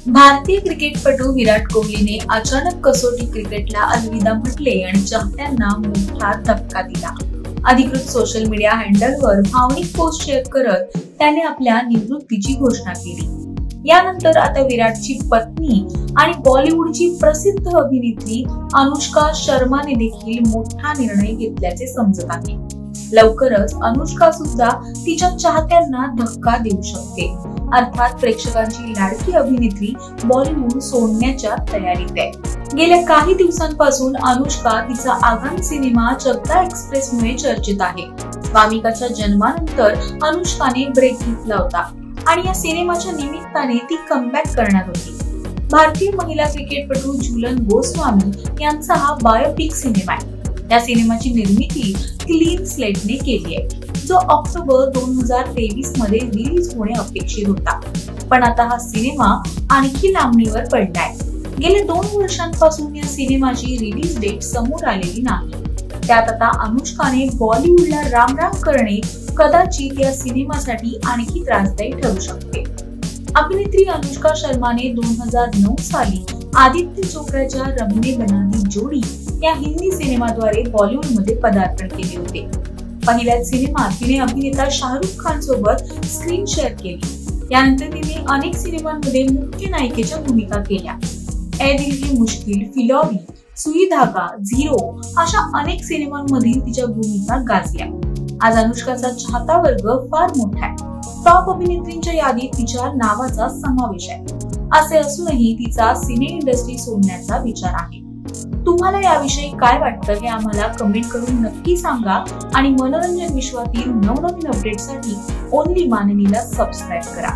भारतीय क्रिकेटपटू विराट कोहलीने अचानक कसोटी क्रिकेटला अलविदा म्हटले आणि चाहत्यांना मोठा धक्का दिला। अधिकृत सोशल मीडिया हँडलवर भावनिक पोस्ट शेअर करत त्याने आपल्या निवृत्तीची घोषणा केली। यानंतर आता विराटची पत्नी आणि बॉलिवूडची प्रसिद्ध अभिनेत्री अनुष्का शर्माने देखील मोठा निर्णय घेतल्याचे समजत आहे। लवकरच अनुष्का सुद्धा तिच्या चाहत्यांना धक्का देऊ शकते। अर्थात प्रेक्षकांची लाडकी अभिनेत्री बॉलिवूड सोडण्याच्या तयारीत आहे। गेल्या काही दिवसांपासून अनुष्का तिचा आगामी सिनेमा चकता एक्सप्रेसमुळे चर्चेत आहे। वामिकाच्या जन्मानंतर अनुष्काने ब्रेक घेतला होता आणि या सिनेमाच्या निमित्ताने ती कमबॅक करणार होती। भारतीय महिला क्रिकेटपटू झुलन गोस्वामी यांचा हा बायोपिक सिनेमा आहे। या सिनेमाची निर्मिती क्लीन स्लेटने केली आहे, जो ऑक्टोबर 2023 मध्ये रिलीज होणे अपेक्षित होता। पण आता हा सिनेमा आणखी लांबणीवर पडलाय। गेल्या 2 वर्षांपासून या सिनेमाची रिलीज डेट समोर आलेली नाही। त्यात आता अनुष्काने बॉलिवूडला राम राम करणे कदाचित या सिनेमासाठी आणखी त्रासदायी ठरू शकते। अभिनेत्री अनुष्का शर्माने 2009 साली आदित्य चोप्राच्या रब ने बना दी जोडी या हिंदी सिनेमाद्वारे बॉलिवूडमध्ये पदार्पण केले होते। पहिल्याच सिनेमात तिने अभिनेता शाहरुख खान सोबत स्क्रीन शेअर केली। यानंतर तिने अनेक सिनेमांमध्ये मुख्य नायिकेच्या भूमिका केल्या। ए दिल की मुश्किल, फिलौरी, सुई धागा, झिरो अशा अनेक सिनेमांमधील तिच्या भूमिका गाजल्या। आज अनुष्काचा चाहता वर्ग फार मोठा आहे। टॉप अभिनेत्रींच्या यादीत तिच्या नावाचा समावेश आहे। असे असूनही तिचा सिने इंडस्ट्री सोडण्याचा विचार आहे। तुम्हाला याविषयी काय वाटतं हे आम्हाला कमेंट करून नक्की सांगा आणि मनोरंजन विश्वातील नवनवीन अपडेटसाठी ओनली माननीला सबस्क्राइब करा।